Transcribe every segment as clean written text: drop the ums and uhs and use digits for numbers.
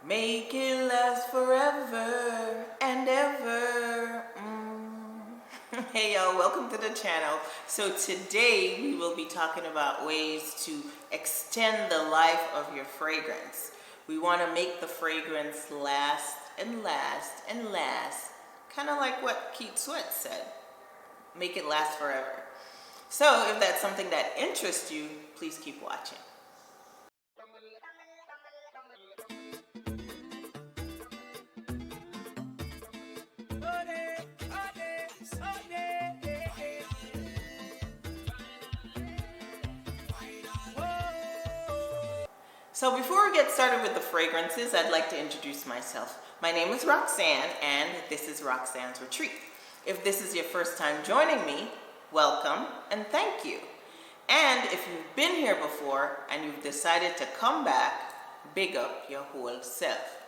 Make it last forever and ever. Hey y'all, welcome to the channel. So today we will be talking about ways to extend the life of your fragrance. We want to make the fragrance last and last and last. Kind of like what Keith Sweat said. Make it last forever. So if that's something that interests you, please keep watching. So before we get started with the fragrances, I'd like to introduce myself. My name is Roxanne, and this is Roxanne's Retreat. If this is your first time joining me, welcome and thank you. And if you've been here before and you've decided to come back, big up your whole self.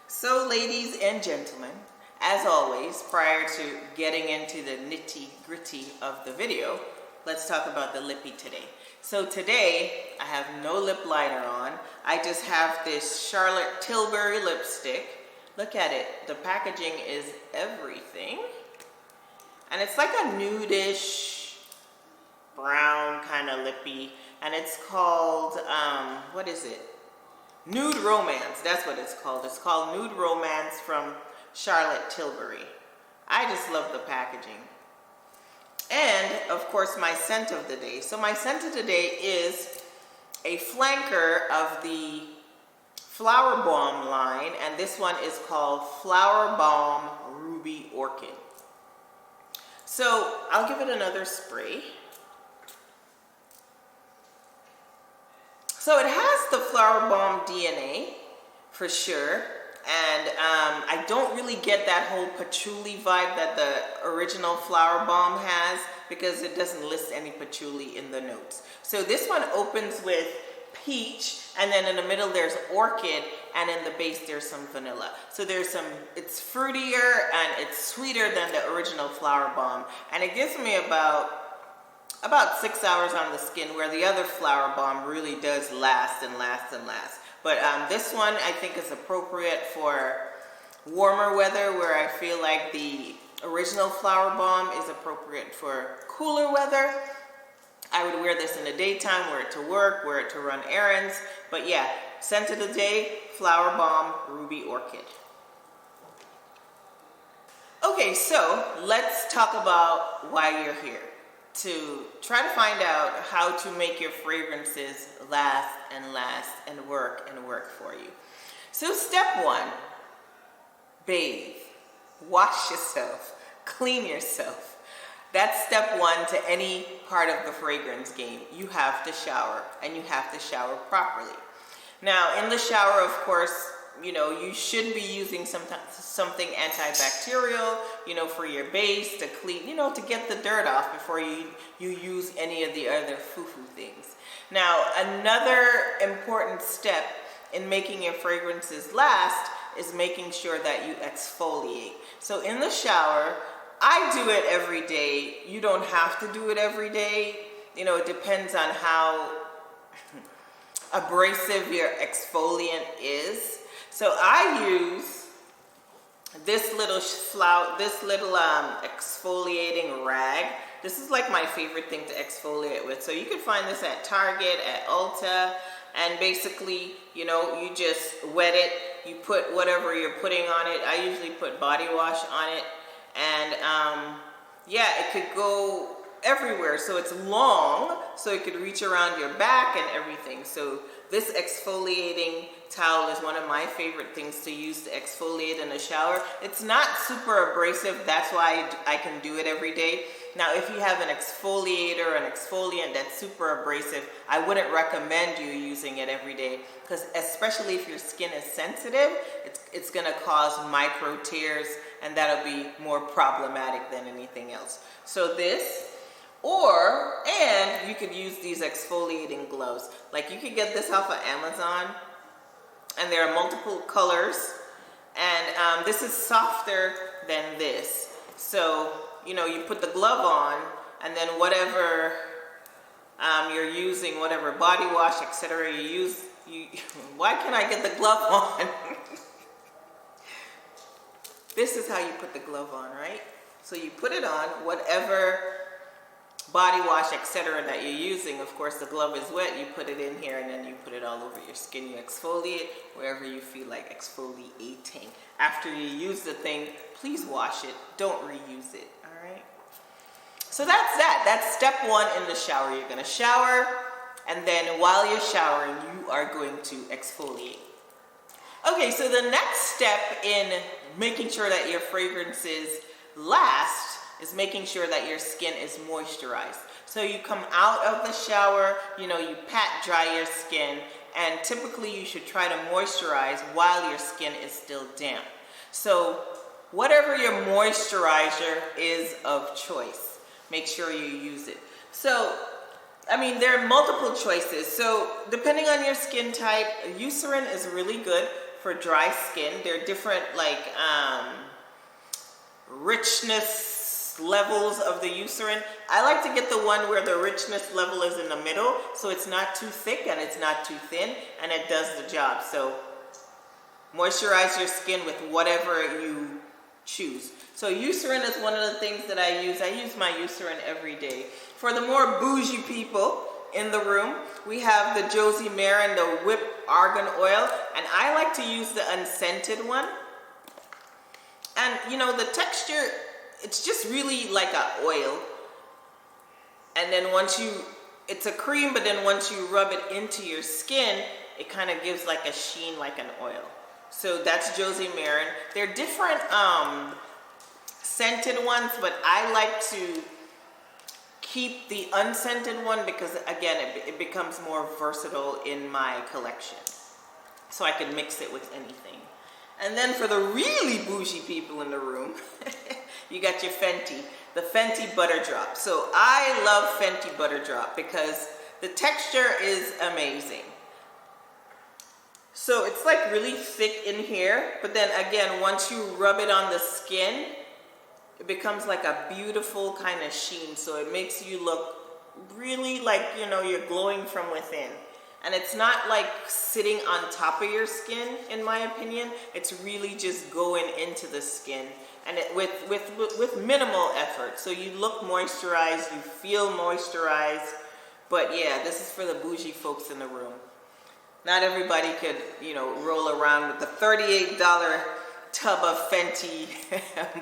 So ladies and gentlemen, as always, prior to getting into the nitty-gritty of the video, let's talk about the lippy today. So today, I have no lip liner on. I just have this Charlotte Tilbury lipstick. Look at it. The packaging is everything. And it's like a nudish, brown kind of lippy. And it's called, what is it? Nude Romance. That's what it's called. It's called Nude Romance from Charlotte Tilbury. I just love the packaging. And, of course, my scent of the day. So my scent of the day is a flanker of the Flower Bomb line. And this one is called Flower Bomb Ruby Orchid. So I'll give it another spray. So it has the Flower Bomb DNA, for sure. And I don't really get that whole patchouli vibe that the original Flower Bomb has because it doesn't list any patchouli in the notes. So this one opens with peach, and then in the middle there's orchid, and in the base there's some vanilla. So there's some, it's fruitier and it's sweeter than the original Flower Bomb. And it gives me about 6 hours on the skin, where the other Flower Bomb really does last and last and last. But this one I think is appropriate for warmer weather, where I feel like the original Flower Bomb is appropriate for cooler weather. I would wear this in the daytime, wear it to work, wear it to run errands. But yeah, scent of the day, Flower Bomb Ruby Orchid. Okay, so let's talk about why you're here. To try to find out how to make your fragrances last and last and work for you. So step one, bathe, wash yourself, clean yourself. That's step one to any part of the fragrance game. You have to shower, and you have to shower properly. Now in the shower, of course, you should be using something antibacterial, for your base to clean, to get the dirt off before you use any of the other foo-foo things. Now, another important step in making your fragrances last is making sure that you exfoliate. So in the shower, I do it every day. You don't have to do it every day. It depends on how abrasive your exfoliant is. So I use this little exfoliating rag. This is like my favorite thing to exfoliate with. So you can find this at Target, at Ulta, and basically, you just wet it. You put whatever you're putting on it. I usually put body wash on it, and yeah, it could go everywhere. So it's long, so it could reach around your back and everything. So this exfoliating towel is one of my favorite things to use to exfoliate in the shower. It's not super abrasive, that's why I can do it every day. Now if you have an exfoliator or an exfoliant that's super abrasive, I wouldn't recommend you using it every day, because especially if your skin is sensitive, it's going to cause micro tears, and that'll be more problematic than anything else. So this, and you could use these exfoliating gloves. Like you could get this off of Amazon, and there are multiple colors, and this is softer than this. So, you put the glove on, and then whatever you're using, whatever body wash, etc. you use, why can't I get the glove on? this is how you put the glove on, right? So you put it on, whatever body wash, etc. that you're using. Of course, the glove is wet. You put it in here and then you put it all over your skin. You exfoliate wherever you feel like exfoliating. After you use the thing, please wash it. Don't reuse it, all right? So that's that. That's step one in the shower. You're going to shower, and then while you're showering, you are going to exfoliate. Okay, so the next step in making sure that your fragrances last is making sure that your skin is moisturized. So you come out of the shower, you pat dry your skin, and typically you should try to moisturize while your skin is still damp. So whatever your moisturizer is of choice, make sure you use it. So, there are multiple choices. So depending on your skin type, Eucerin is really good for dry skin. There are different richness levels of the Eucerin. I like to get the one where the richness level is in the middle, so it's not too thick and it's not too thin, and it does the job. So moisturize your skin with whatever you choose. So Eucerin is one of the things that I use. I use my Eucerin every day. For the more bougie people in the room, we have the Josie Maran, the Whip Argan Oil, and I like to use the unscented one. And the texture, it's just really like an oil. And then it's a cream, but then once you rub it into your skin, it kind of gives like a sheen like an oil. So that's Josie Maran. They're different scented ones, but I like to keep the unscented one because, again, it becomes more versatile in my collection. So I can mix it with anything. And then for the really bougie people in the room, you got your Fenty, the Fenty Butter Drop. So I love Fenty Butter Drop because the texture is amazing. So it's like really thick in here, but then again, once you rub it on the skin, it becomes like a beautiful kind of sheen. So it makes you look really like, you're glowing from within. And it's not like sitting on top of your skin, in my opinion. It's really just going into the skin, and with minimal effort. So you look moisturized, you feel moisturized. But yeah, this is for the bougie folks in the room. Not everybody could, roll around with the $38 tub of Fenty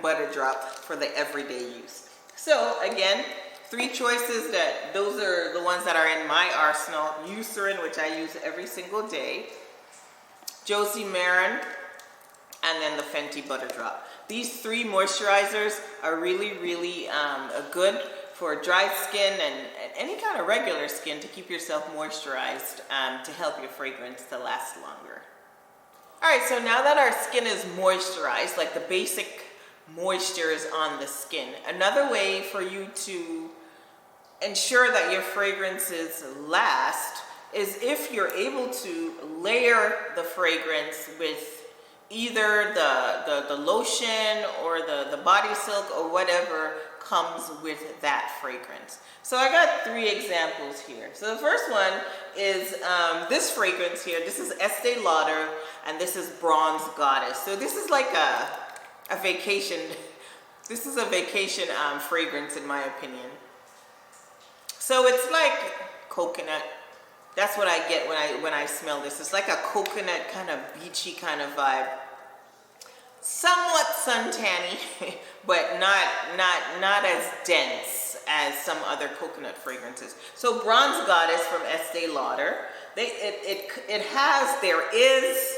Butter Drop for the everyday use. So again, 3 choices. Those are the ones that are in my arsenal. Eucerin, which I use every single day. Josie Maran, and then the Fenty Butter Drop. These 3 moisturizers are really, really good for dry skin and any kind of regular skin to keep yourself moisturized to help your fragrance to last longer. Alright, so now that our skin is moisturized, like the basic moisture is on the skin, another way for you to ensure that your fragrances last is if you're able to layer the fragrance with either the lotion or the body silk or whatever comes with that fragrance. So I got 3 examples here. So the first one is this fragrance here. This is Estee Lauder, and this is Bronze Goddess. So this is like a vacation. This is a vacation fragrance in my opinion. So it's like coconut. That's what I get when I smell this. It's like a coconut kind of beachy kind of vibe. Somewhat suntanny, but not as dense as some other coconut fragrances. So Bronze Goddess from Estee Lauder. There is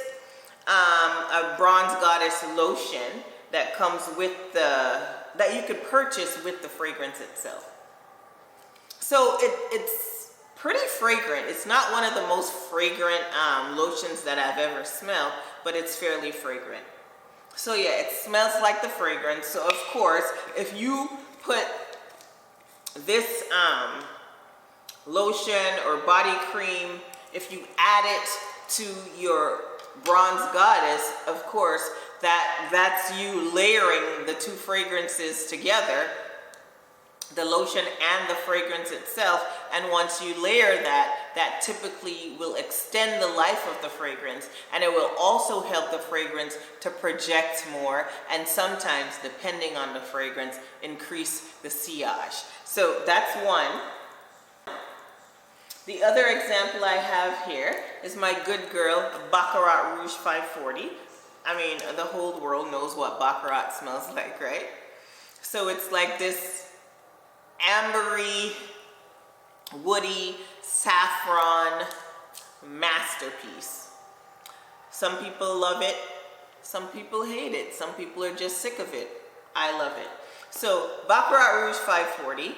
a Bronze Goddess lotion that comes with that you could purchase with the fragrance itself. So it's pretty fragrant. It's not one of the most fragrant lotions that I've ever smelled, but it's fairly fragrant. So yeah, it smells like the fragrance. So of course, if you put this lotion or body cream, if you add it to your Bronze Goddess, of course, that's you layering the 2 fragrances together, the lotion and the fragrance itself. And once you layer that, that typically will extend the life of the fragrance, and it will also help the fragrance to project more, and sometimes, depending on the fragrance, increase the sillage. So that's one. The other example I have here is my good girl Baccarat Rouge 540. I mean, the whole world knows what Baccarat smells like, right? So it's like this ambery, woody, saffron masterpiece. Some people love it, some people hate it, some people are just sick of it. I love it. So Baccarat Rouge 540.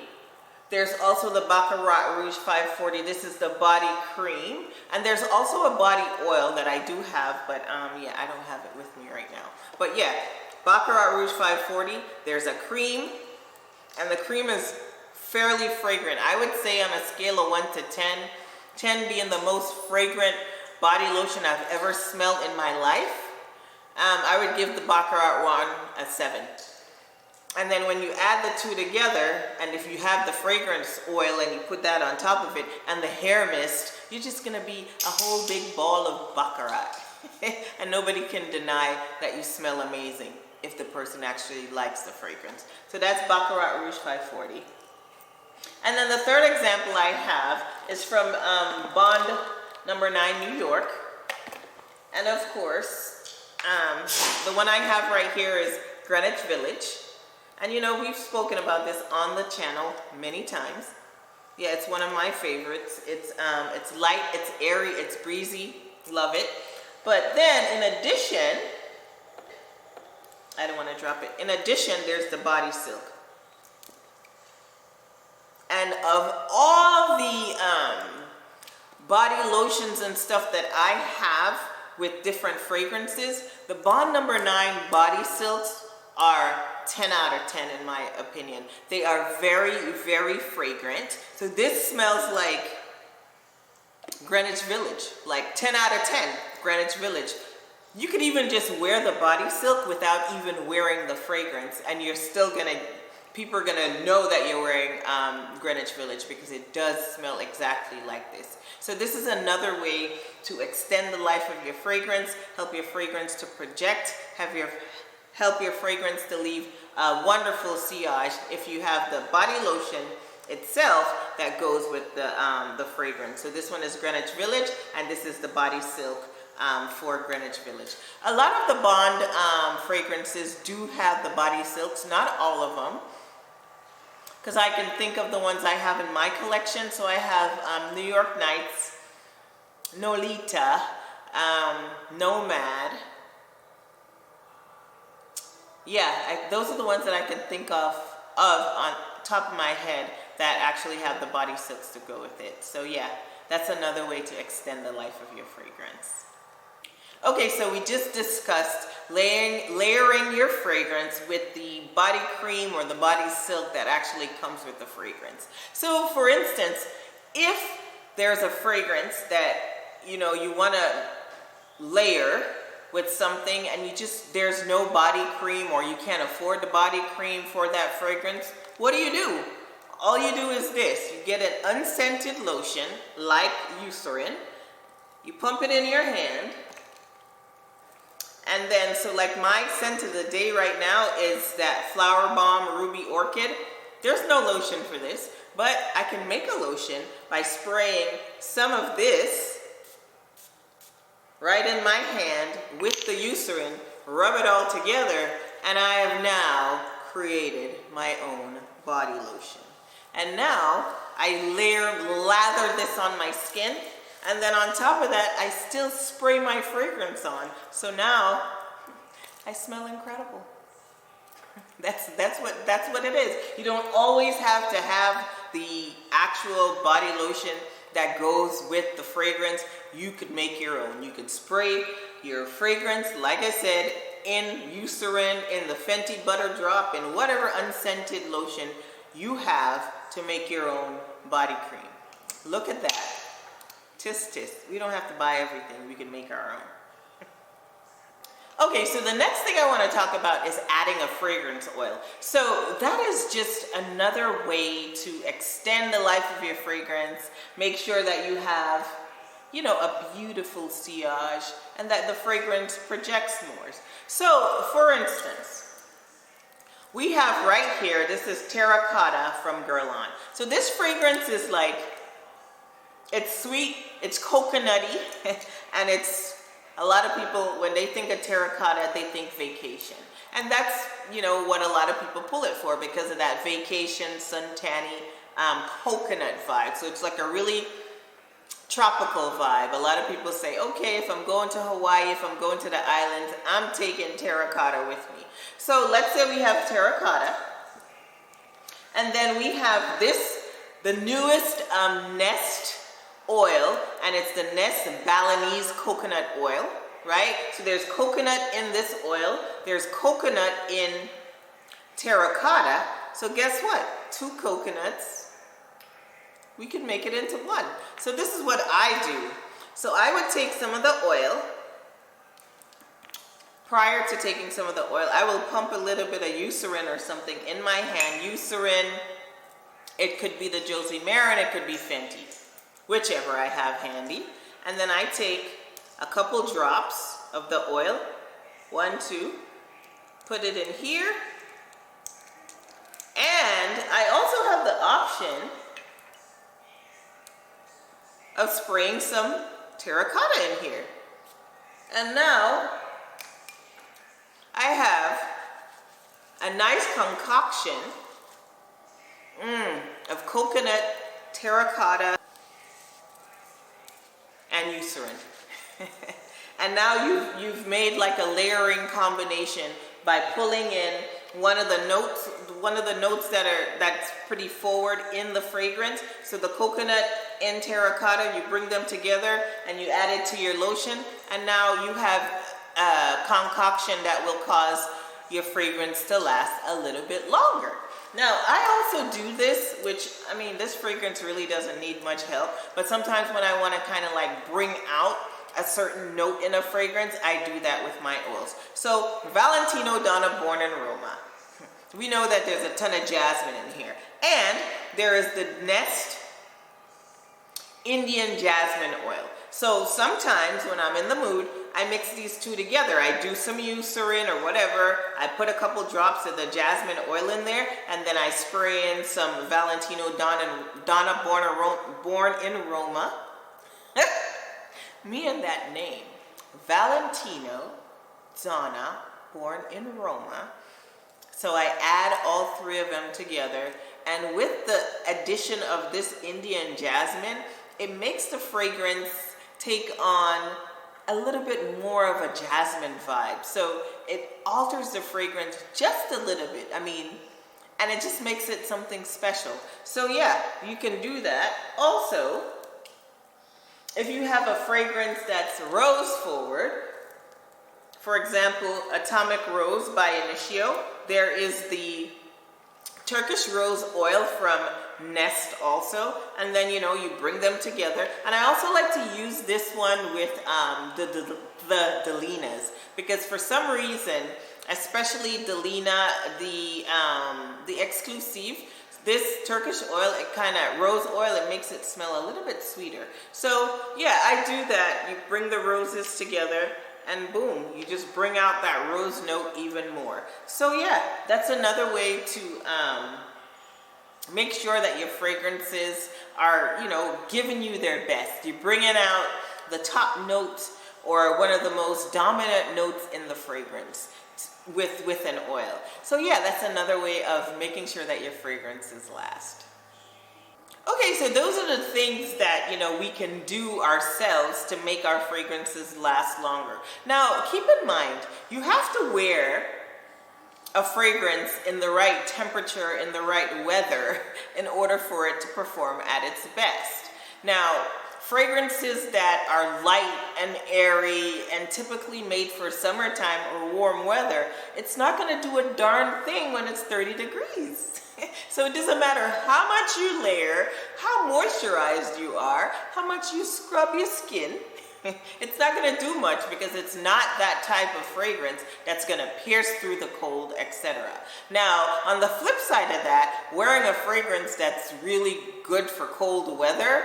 There's also the Baccarat Rouge 540. This is the body cream. And there's also a body oil that I do have, but yeah, I don't have it with me right now. But yeah, Baccarat Rouge 540. There's a cream, and the cream is fairly fragrant. I would say on a scale of 1 to 10, 10 being the most fragrant body lotion I've ever smelled in my life, I would give the Baccarat one a 7. And then when you add the two together, and if you have the fragrance oil and you put that on top of it, and the hair mist, you're just gonna be a whole big ball of Baccarat. And nobody can deny that you smell amazing if the person actually likes the fragrance. So that's Baccarat Rouge 540. And then the third example I have is from Bond number 9, New York. And of course, the one I have right here is Greenwich Village. And you know, we've spoken about this on the channel many times. Yeah, it's one of my favorites. It's light, it's airy, it's breezy, love it. But then in addition, I don't want to drop it. In addition, there's the body silk. And of all the body lotions and stuff that I have with different fragrances, the Bond number 9 body silks are 10 out of 10 in my opinion. They are very, very fragrant. So this smells like Greenwich Village, like 10 out of 10, Greenwich Village. You could even just wear the body silk without even wearing the fragrance, and you're still gonna, people are gonna know that you're wearing Greenwich Village, because it does smell exactly like this. So this is another way to extend the life of your fragrance, help your fragrance to project, help your fragrance to leave a wonderful sillage if you have the body lotion itself that goes with the fragrance. So this one is Greenwich Village, and this is the body silk for Greenwich Village. A lot of the Bond fragrances do have the body silks, not all of them, because I can think of the ones I have in my collection. So I have New York Nights, Nolita, Nomad. Yeah, those are the ones that I can think of on top of my head that actually have the body silks to go with it. So yeah, that's another way to extend the life of your fragrance. Okay, so we just discussed layering your fragrance with the body cream or the body silk that actually comes with the fragrance. So for instance, if there's a fragrance that you want to layer with something, and there's no body cream, or you can't afford the body cream for that fragrance, what do? All you do is this. You get an unscented lotion like Eucerin, you pump it in your hand, and then, so like my scent of the day right now is that Flower Bomb Ruby Orchid. There's no lotion for this, but I can make a lotion by spraying some of this right in my hand with the Eucerin, rub it all together, and I have now created my own body lotion. And now I lather this on my skin, and then on top of that, I still spray my fragrance on. So now I smell incredible. That's what it is. You don't always have to have the actual body lotion that goes with the fragrance. You could make your own. You could spray your fragrance, like I said, in Eucerin, in the Fenty Butter Drop, in whatever unscented lotion you have to make your own body cream. Look at that. Tis tis. We don't have to buy everything. We can make our own. Okay, so the next thing I want to talk about is adding a fragrance oil. So that is just another way to extend the life of your fragrance, make sure that you have, you know, a beautiful sillage and that the fragrance projects more. So, for instance, we have right here, this is Terracotta from Guerlain. So this fragrance is like, it's sweet, it's coconutty, and it's, a lot of people, when they think of terracotta, they think vacation. And that's, you know, what a lot of people pull it for because of that vacation, suntanny, coconut vibe. So it's like a really tropical vibe. A lot of people say, okay, if I'm going to Hawaii, if I'm going to the islands, I'm taking terracotta with me. So let's say we have terracotta. And then we have this, the newest Nest oil, and it's the Nest Balinese coconut oil, right? So there's coconut in this oil, there's coconut in terracotta. So guess what? 2 coconuts, we can make it into one. So this is what I do. So I would take some of the oil. Prior to taking some of the oil, I will pump a little bit of Eucerin or something in my hand. Eucerin, it could be the Josie Marin, it could be Fenty, whichever I have handy. And then I take a couple drops of the oil, 1, 2, put it in here. And I also have the option of spraying some terracotta in here. And now I have a nice concoction of coconut, terracotta, and Eucerin. And now you've made like a layering combination by pulling in one of the notes that's pretty forward in the fragrance. So the coconut and terracotta, you bring them together and you add it to your lotion, and now you have a concoction that will cause your fragrance to last a little bit longer. Now, I also do this, which, I mean, this fragrance really doesn't need much help, but sometimes when I want to kind of like bring out a certain note in a fragrance, I do that with my oils. So, Valentino Donna Born in Roma. We know that there's a ton of jasmine in here. And there is the Nest Indian Jasmine Oil. So sometimes when I'm in the mood, I mix these two together. I do some Eucerin or whatever. I put a couple drops of the jasmine oil in there, and then I spray in some Valentino Donna Born in Roma. Me and that name. Valentino Donna Born in Roma. So I add all 3 of them together, and with the addition of this Indian jasmine, it makes the fragrance take on a little bit more of a jasmine vibe. So it alters the fragrance just a little bit. I mean, and it just makes it something special. So yeah, you can do that. Also, if you have a fragrance that's rose forward, for example, Atomic Rose by Initio, there is the Turkish rose oil from Nest also, and then, you know, you bring them together. And I also like to use this one with the Delinas, because for some reason, especially Delina, the Exclusive, this Turkish oil, it kind of, rose oil, it makes it smell a little bit sweeter. So yeah, I do that. You bring the roses together, and boom, you just bring out that rose note even more. So yeah, that's another way to make sure that your fragrances are, you know, giving you their best. You're bringing out the top notes or one of the most dominant notes in the fragrance with an oil. So yeah, that's another way of making sure that your fragrances last. Okay, so those are the things that, you know, we can do ourselves to make our fragrances last longer. Now, keep in mind, you have to wear a fragrance in the right temperature, in the right weather, in order for it to perform at its best. Now, fragrances that are light and airy and typically made for summertime or warm weather, it's not going to do a darn thing when it's 30 degrees. So it doesn't matter how much you layer, how moisturized you are, how much you scrub your skin, It's not going to do much because it's not that type of fragrance that's going to pierce through the cold, etc. Now, on the flip side of that, wearing a fragrance that's really good for cold weather,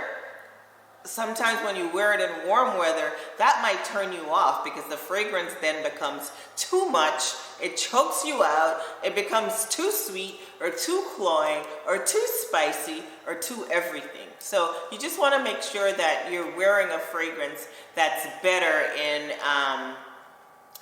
sometimes when you wear it in warm weather, that might turn you off because the fragrance then becomes too much. It chokes you out. It becomes too sweet or too cloying or too spicy or too everything. So you just want to make sure that you're wearing a fragrance that's better in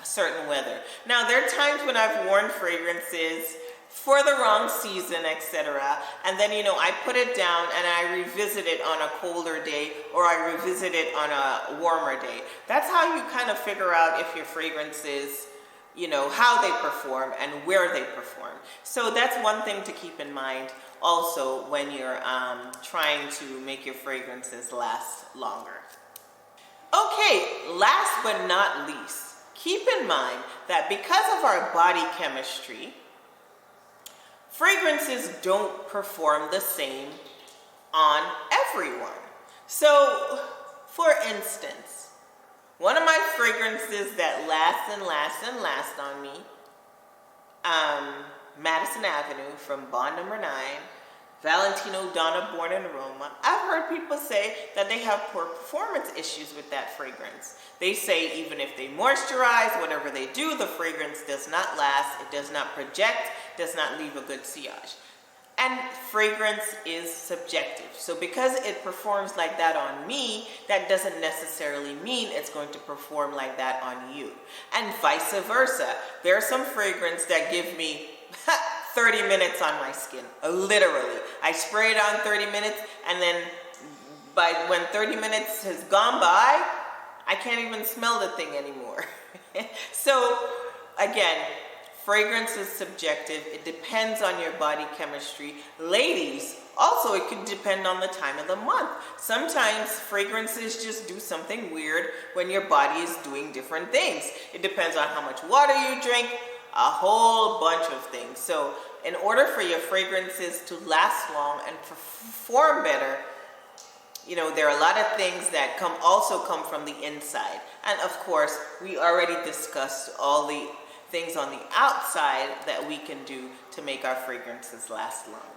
certain weather. Now, there are times when I've worn fragrances for the wrong season, etc. And then, I put it down and I revisit it on a colder day or I revisit it on a warmer day. That's how you kind of figure out if your fragrances, how they perform and where they perform. So that's one thing to keep in mind also when you're trying to make your fragrances last longer. Okay, last but not least, keep in mind that because of our body chemistry, fragrances don't perform the same on everyone. So, for instance, one of my fragrances that lasts and lasts and lasts on me, Madison Avenue from Bond Number 9, Valentino Donna Born in Roma. I've heard people say that they have poor performance issues with that fragrance. They say even if they moisturize, whatever they do, the fragrance does not last, it does not project, does not leave a good sillage. And fragrance is subjective. So because it performs like that on me, that doesn't necessarily mean it's going to perform like that on you. And vice versa. There are some fragrance that give me 30 minutes on my skin, literally. I spray it on 30 minutes and then when 30 minutes has gone by, I can't even smell the thing anymore. So again, fragrance is subjective. It depends on your body chemistry. Ladies, also it could depend on the time of the month. Sometimes fragrances just do something weird when your body is doing different things. It depends on how much water you drink, a whole bunch of things. So in order for your fragrances to last long and perform better, there are a lot of things that also come from the inside. And of course, we already discussed all the things on the outside that we can do to make our fragrances last longer.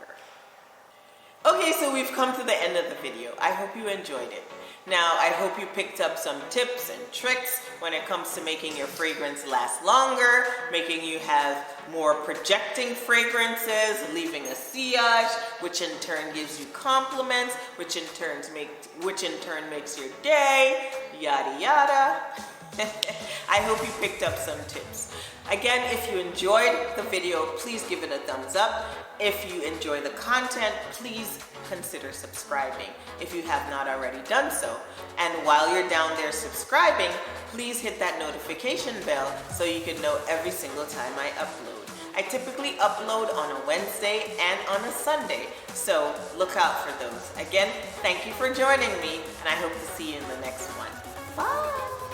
Okay, so we've come to the end of the video. I hope you enjoyed it. Now, I hope you picked up some tips and tricks when it comes to making your fragrance last longer, making you have more projecting fragrances, leaving a sillage, which in turn gives you compliments, which in turn makes your day, yada yada. I hope you picked up some tips. Again, if you enjoyed the video, please give it a thumbs up. If you enjoy the content, please consider subscribing if you have not already done so. And while you're down there subscribing, please hit that notification bell so you can know every single time I upload. I typically upload on a Wednesday and on a Sunday, so look out for those. Again, thank you for joining me, and I hope to see you in the next one. Bye!